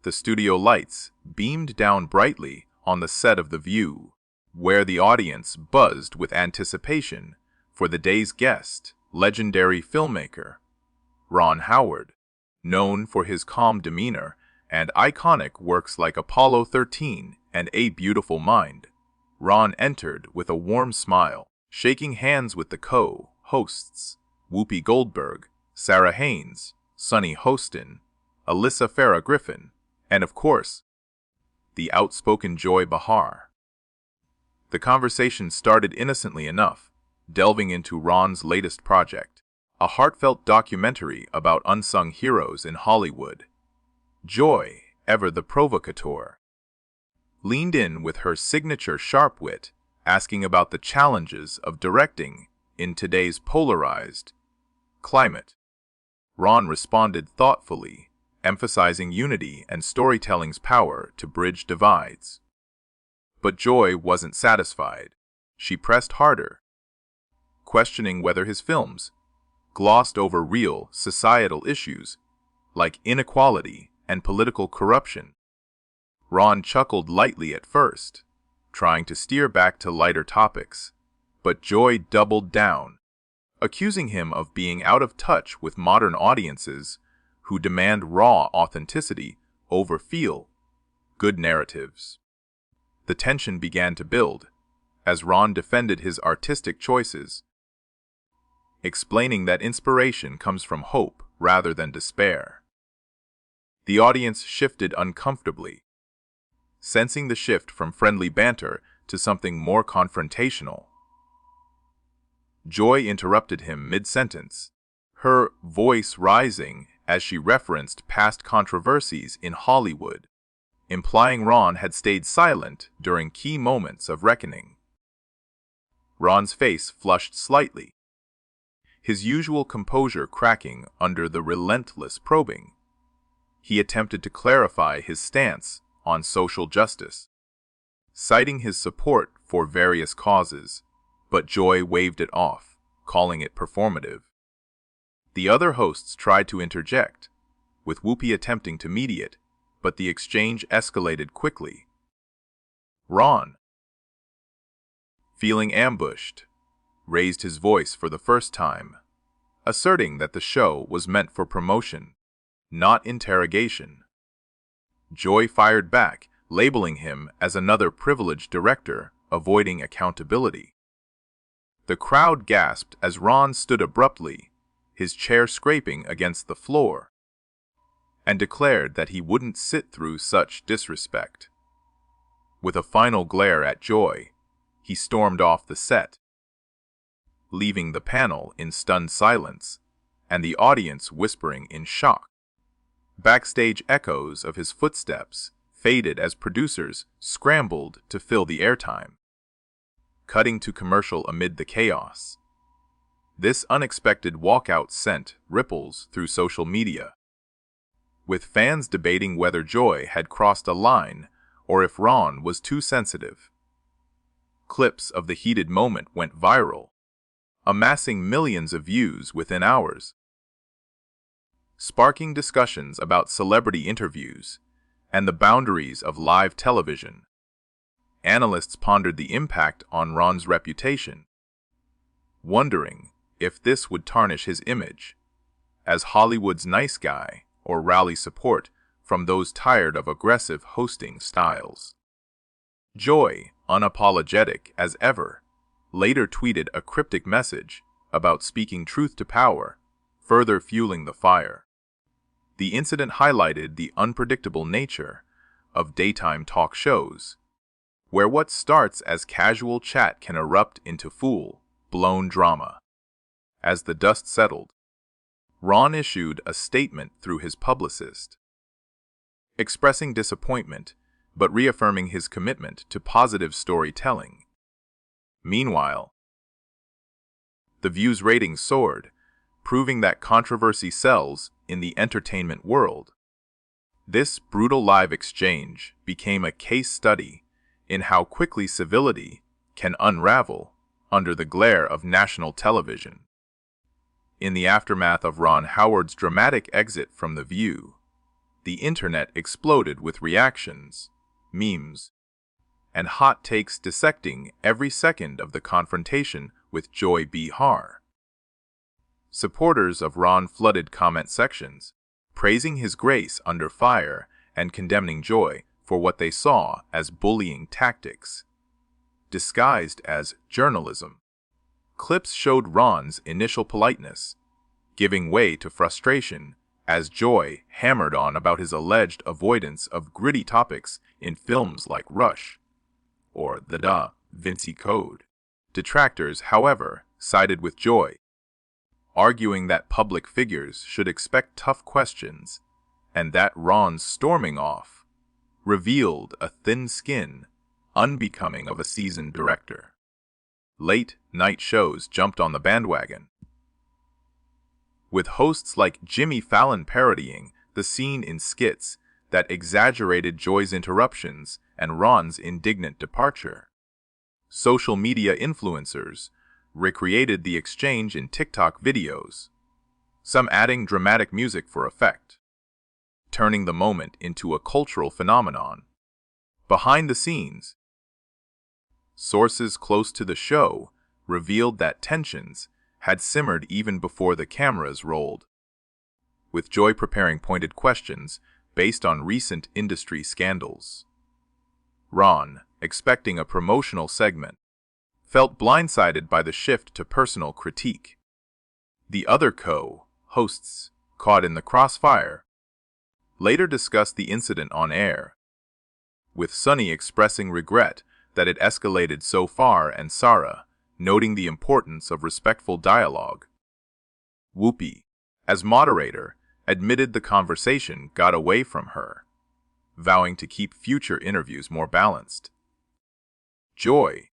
the studio lights beamed down brightly on the set of The View, where the audience buzzed with anticipation for the day's guest, legendary filmmaker Ron Howard. Known for his calm demeanor and iconic works like Apollo 13 and A Beautiful Mind, Ron entered with a warm smile, shaking hands with the co-hosts, Whoopi Goldberg, Sarah Haynes, Sunny Hostin, Alyssa Farah Griffin, and of course, the outspoken Joy Behar. The conversation started innocently enough, delving into Ron's latest project, a heartfelt documentary about unsung heroes in Hollywood. Joy, ever the provocateur, leaned in with her signature sharp wit, asking about the challenges of directing in today's polarized climate. Ron responded thoughtfully, emphasizing unity and storytelling's power to bridge divides. But Joy wasn't satisfied. She pressed harder, questioning whether his films glossed over real societal issues like inequality and political corruption. Ron chuckled lightly at first, trying to steer back to lighter topics, but Joy doubled down, accusing him of being out of touch with modern audiences who demand raw authenticity over feel-good narratives. The tension began to build as Ron defended his artistic choices, explaining that inspiration comes from hope rather than despair. The audience shifted uncomfortably, sensing the shift from friendly banter to something more confrontational. Joy interrupted him mid-sentence, her voice rising as she referenced past controversies in Hollywood, implying Ron had stayed silent during key moments of reckoning. Ron's face flushed slightly, his usual composure cracking under the relentless probing. He attempted to clarify his stance on social justice, citing his support for various causes, but Joy waved it off, calling it performative. The other hosts tried to interject, with Whoopi attempting to mediate, but the exchange escalated quickly. Ron, feeling ambushed, raised his voice for the first time, asserting that the show was meant for promotion, not interrogation. Joy fired back, labeling him as another privileged director avoiding accountability. The crowd gasped as Ron stood abruptly, his chair scraping against the floor, and declared that he wouldn't sit through such disrespect. With a final glare at Joy, he stormed off the set, leaving the panel in stunned silence and the audience whispering in shock. Backstage echoes of his footsteps faded as producers scrambled to fill the airtime, cutting to commercial amid the chaos. This unexpected walkout sent ripples through social media, with fans debating whether Joy had crossed a line or if Ron was too sensitive. Clips of the heated moment went viral, amassing millions of views within hours, sparking discussions about celebrity interviews and the boundaries of live television. Analysts pondered the impact on Ron's reputation, wondering if this would tarnish his image as Hollywood's nice guy or rally support from those tired of aggressive hosting styles. Joy, unapologetic as ever, later tweeted a cryptic message about speaking truth to power, further fueling the fire. The incident highlighted the unpredictable nature of daytime talk shows, where what starts as casual chat can erupt into full-blown drama. As the dust settled, Ron issued a statement through his publicist, expressing disappointment but reaffirming his commitment to positive storytelling. Meanwhile, The View's ratings soared, proving that controversy sells in the entertainment world. This brutal live exchange became a case study in how quickly civility can unravel under the glare of national television. In the aftermath of Ron Howard's dramatic exit from The View, the internet exploded with reactions, memes, and hot takes dissecting every second of the confrontation with Joy Behar. Supporters of Ron flooded comment sections, praising his grace under fire and condemning Joy for what they saw as bullying tactics, disguised as journalism. Clips showed Ron's initial politeness, giving way to frustration as Joy hammered on about his alleged avoidance of gritty topics in films like Rush or the Da Vinci Code. Detractors, however, sided with Joy, arguing that public figures should expect tough questions and that Ron's storming off revealed a thin skin unbecoming of a seasoned director. Late-night shows jumped on the bandwagon, with hosts like Jimmy Fallon parodying the scene in skits that exaggerated Joy's interruptions and Ron's indignant departure. Social media influencers recreated the exchange in TikTok videos, some adding dramatic music for effect, turning the moment into a cultural phenomenon. Behind the scenes, sources close to the show revealed that tensions had simmered even before the cameras rolled, with Joy preparing pointed questions based on recent industry scandals. Ron, expecting a promotional segment, felt blindsided by the shift to personal critique. The other co-hosts, caught in the crossfire, later discussed the incident on air, with Sunny expressing regret that it escalated so far and Sarah noting the importance of respectful dialogue. Whoopi, as moderator, admitted the conversation got away from her, vowing to keep future interviews more balanced. Joy,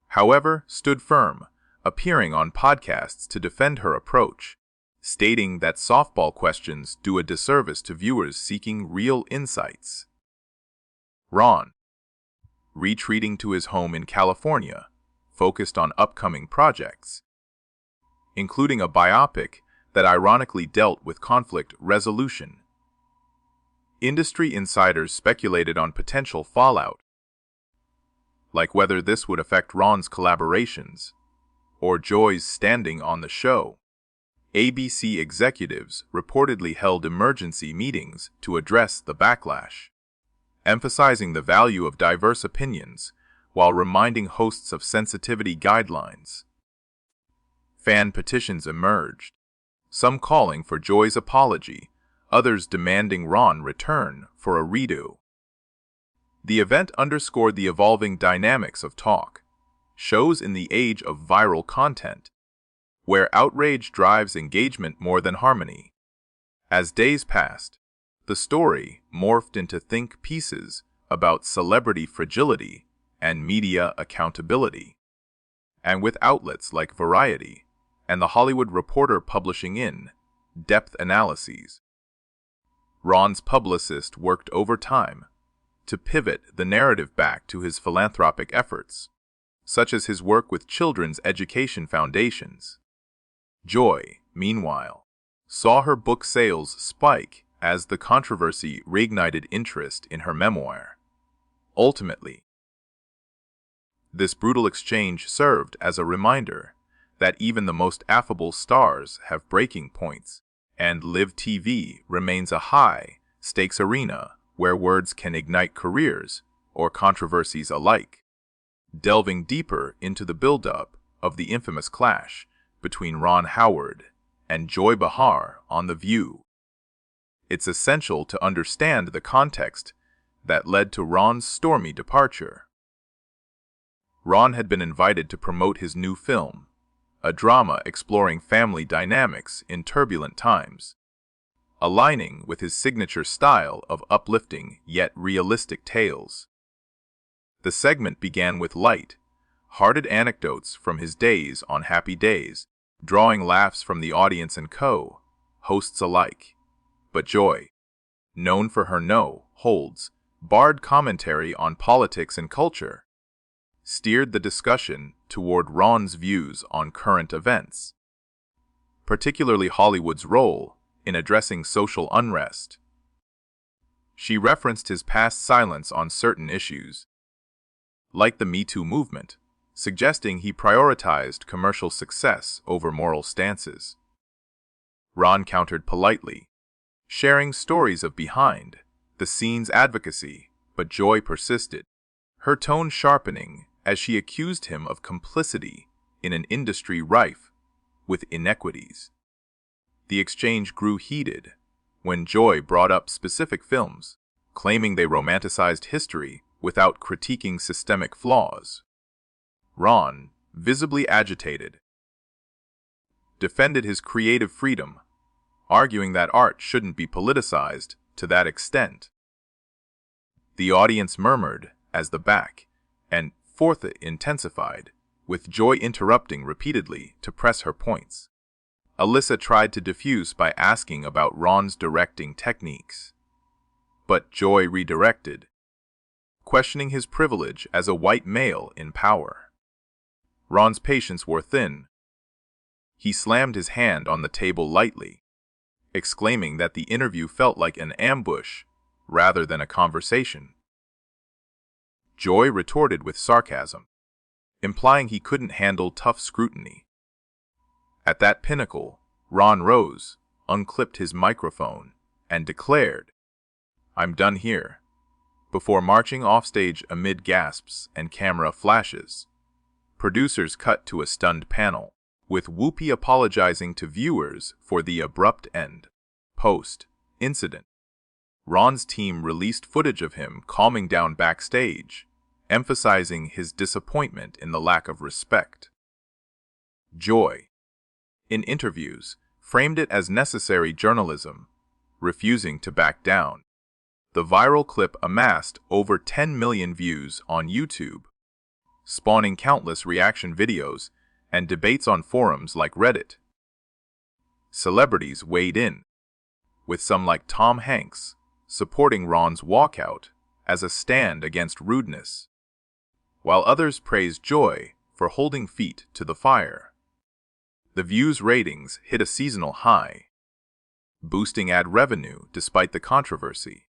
however, stood firm, appearing on podcasts to defend her approach, stating that softball questions do a disservice to viewers seeking real insights. Ron, retreating to his home in California, focused on upcoming projects, including a biopic that ironically dealt with conflict resolution. Industry insiders speculated on potential fallout, like whether this would affect Ron's collaborations or Joy's standing on the show. ABC executives reportedly held emergency meetings to address the backlash, emphasizing the value of diverse opinions while reminding hosts of sensitivity guidelines. Fan petitions emerged, some calling for Joy's apology, others demanding Ron return for a redo. The event underscored the evolving dynamics of talk shows in the age of viral content, where outrage drives engagement more than harmony. As days passed, the story morphed into think pieces about celebrity fragility and media accountability, and with outlets like Variety and The Hollywood Reporter publishing in-depth analyses. Ron's publicist worked overtime to pivot the narrative back to his philanthropic efforts, such as his work with children's education foundations. Joy, meanwhile, saw her book sales spike as the controversy reignited interest in her memoir. Ultimately, this brutal exchange served as a reminder that even the most affable stars have breaking points, and live TV remains a high-stakes arena where words can ignite careers or controversies alike. Delving deeper into the build-up of the infamous clash between Ron Howard and Joy Behar on The View, it's essential to understand the context that led to Ron's stormy departure. Ron had been invited to promote his new film, a drama exploring family dynamics in turbulent times, aligning with his signature style of uplifting yet realistic tales. The segment began with light-hearted anecdotes from his days on Happy Days, drawing laughs from the audience and co-hosts alike. But Joy, known for her no-holds-barred commentary on politics and culture, steered the discussion toward Ron's views on current events, particularly Hollywood's role in addressing social unrest. She referenced his past silence on certain issues, like the Me Too movement, suggesting he prioritized commercial success over moral stances. Ron countered politely, sharing stories of behind the scenes advocacy, but Joy persisted, her tone sharpening as she accused him of complicity in an industry rife with inequities. The exchange grew heated when Joy brought up specific films, claiming they romanticized history without critiquing systemic flaws. Ron, visibly agitated, defended his creative freedom, arguing that art shouldn't be politicized to that extent. The audience murmured as the back and forth intensified, with Joy interrupting repeatedly to press her points. Alyssa tried to diffuse by asking about Ron's directing techniques, but Joy redirected, questioning his privilege as a white male in power. Ron's patience wore thin. He slammed his hand on the table lightly, exclaiming that the interview felt like an ambush rather than a conversation. Joy retorted with sarcasm, implying he couldn't handle tough scrutiny. At that pinnacle, Ron rose, unclipped his microphone, and declared, "I'm done here," before marching offstage amid gasps and camera flashes. Producers cut to a stunned panel, with Whoopi apologizing to viewers for the abrupt end. Post-incident, Ron's team released footage of him calming down backstage, emphasizing his disappointment in the lack of respect. Joy, in interviews, framed it as necessary journalism, refusing to back down. The viral clip amassed over 10 million views on YouTube, spawning countless reaction videos and debates on forums like Reddit. Celebrities weighed in, with some like Tom Hanks supporting Ron's walkout as a stand against rudeness, while others praised Joy for holding feet to the fire. The views ratings hit a seasonal high, boosting ad revenue despite the controversy.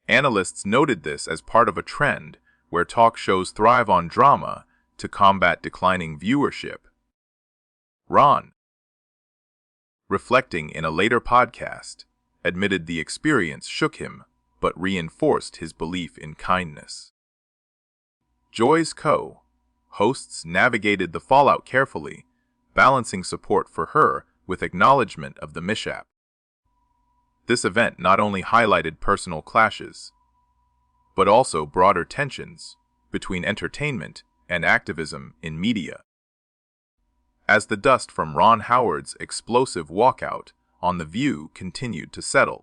Analysts noted this as part of a trend where talk shows thrive on drama to combat declining viewership. Ron, reflecting in a later podcast, admitted the experience shook him but reinforced his belief in kindness. Joy's co-hosts navigated the fallout carefully, balancing support for her with acknowledgement of the mishap. This event not only highlighted personal clashes, but also broader tensions between entertainment and activism in media. As the dust from Ron Howard's explosive walkout on The View continued to settle,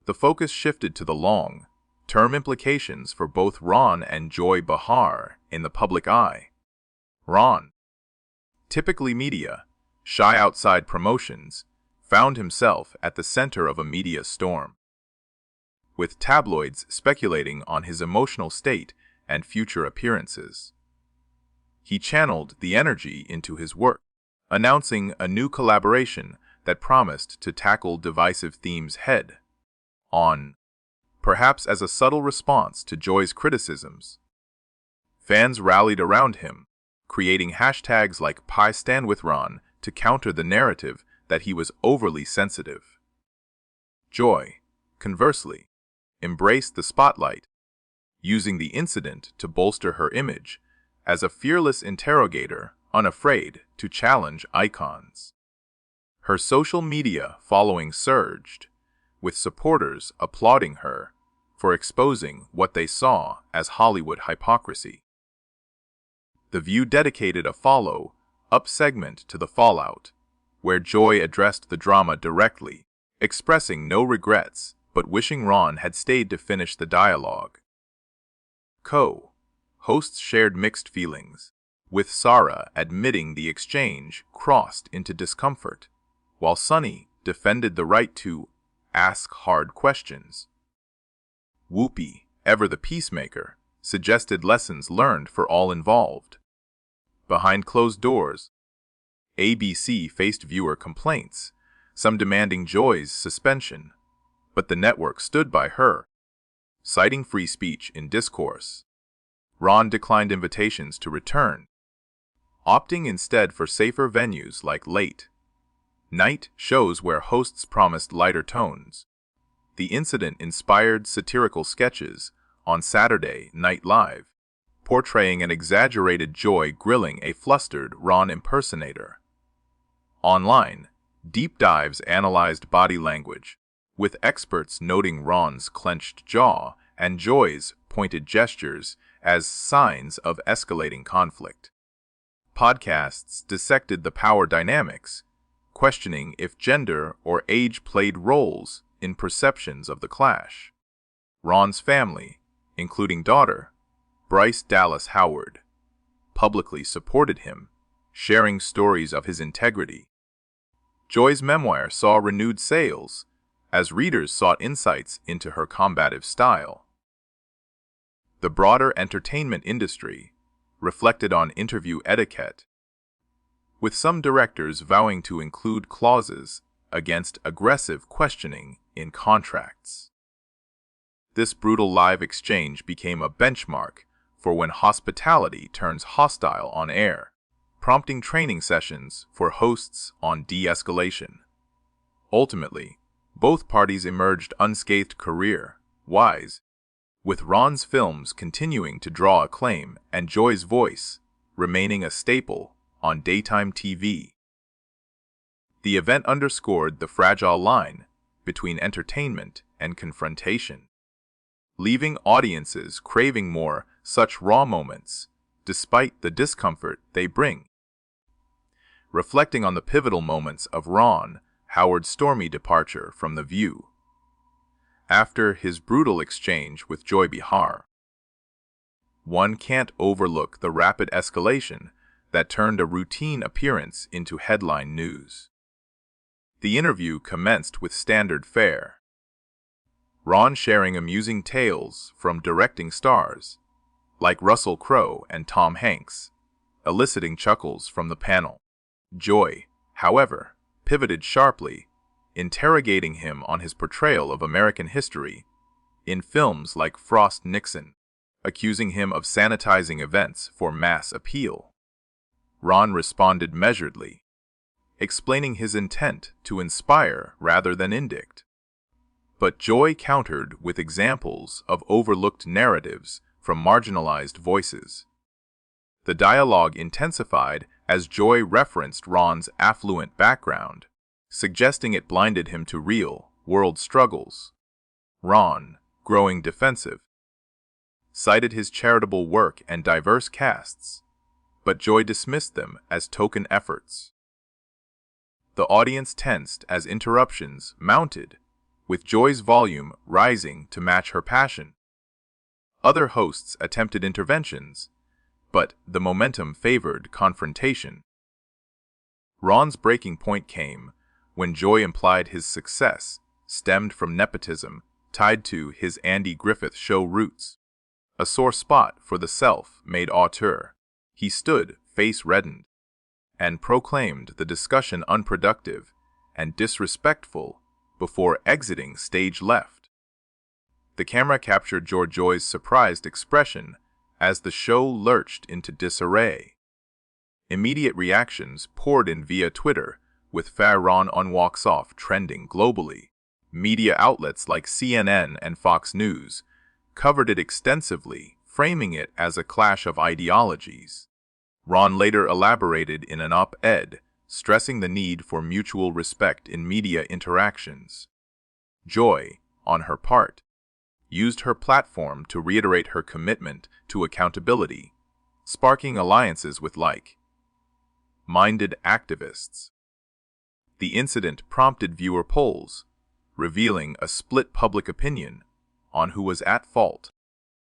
the focus shifted to the long-term implications for both Ron and Joy Behar in the public eye. Ron, typically shy outside promotions, found himself at the center of a media storm, with tabloids speculating on his emotional state and future appearances. He channeled the energy into his work, announcing a new collaboration that promised to tackle divisive themes head-on, perhaps as a subtle response to Joy's criticisms. Fans rallied around him, creating hashtags like #PieStandWithRon to counter the narrative that he was overly sensitive. Joy, conversely, embraced the spotlight, using the incident to bolster her image as a fearless interrogator unafraid to challenge icons. Her social media following surged, with supporters applauding her for exposing what they saw as Hollywood hypocrisy. The View dedicated a follow-up segment to the fallout, where Joy addressed the drama directly, expressing no regrets but wishing Ron had stayed to finish the dialogue. Co-hosts shared mixed feelings, with Sarah admitting the exchange crossed into discomfort, while Sunny defended the right to ask hard questions. Whoopi, ever the peacemaker, suggested lessons learned for all involved. Behind closed doors, ABC faced viewer complaints, some demanding Joy's suspension, but the network stood by her, citing free speech in discourse. Ron declined invitations to return, opting instead for safer venues like late-night shows where hosts promised lighter tones. The incident inspired satirical sketches on Saturday Night Live, portraying an exaggerated Joy grilling a flustered Ron impersonator. Online, deep dives analyzed body language, with experts noting Ron's clenched jaw and Joy's pointed gestures as signs of escalating conflict. Podcasts dissected the power dynamics, questioning if gender or age played roles in perceptions of the clash. Ron's family, including daughter Bryce Dallas Howard, publicly supported him, sharing stories of his integrity. Joy's memoir saw renewed sales as readers sought insights into her combative style. The broader entertainment industry reflected on interview etiquette, with some directors vowing to include clauses against aggressive questioning in contracts. This brutal live exchange became a benchmark for when hospitality turns hostile on air, prompting training sessions for hosts on de-escalation. Ultimately, both parties emerged unscathed career-wise, with Ron's films continuing to draw acclaim and Joy's voice remaining a staple on daytime TV. The event underscored the fragile line between entertainment and confrontation, leaving audiences craving more such raw moments, despite the discomfort they bring. Reflecting on the pivotal moments of Ron Howard's stormy departure from The View, after his brutal exchange with Joy Behar, one can't overlook the rapid escalation that turned a routine appearance into headline news. The interview commenced with standard fare, Ron sharing amusing tales from directing stars like Russell Crowe and Tom Hanks, eliciting chuckles from the panel. Joy, however, pivoted sharply, interrogating him on his portrayal of American history in films like Frost Nixon, accusing him of sanitizing events for mass appeal. Ron responded measuredly, explaining his intent to inspire rather than indict. But Joy countered with examples of overlooked narratives from marginalized voices. The dialogue intensified as Joy referenced Ron's affluent background, suggesting it blinded him to real-world struggles. Ron, growing defensive, cited his charitable work and diverse casts, but Joy dismissed them as token efforts. The audience tensed as interruptions mounted, with Joy's volume rising to match her passion. Other hosts attempted interventions, but the momentum favored confrontation. Ron's breaking point came when Joy implied his success stemmed from nepotism tied to his Andy Griffith Show roots, a sore spot for the self-made auteur. He stood, face reddened, and proclaimed the discussion unproductive and disrespectful before exiting stage left. The camera captured Joy's surprised expression as the show lurched into disarray. Immediate reactions poured in via Twitter, with Ron on walks off trending globally. Media outlets like CNN and Fox News covered it extensively, framing it as a clash of ideologies. Ron later elaborated in an op-ed, stressing the need for mutual respect in media interactions. Joy, on her part, used her platform to reiterate her commitment to accountability, sparking alliances with like-minded activists. The incident prompted viewer polls, revealing a split public opinion on who was at fault.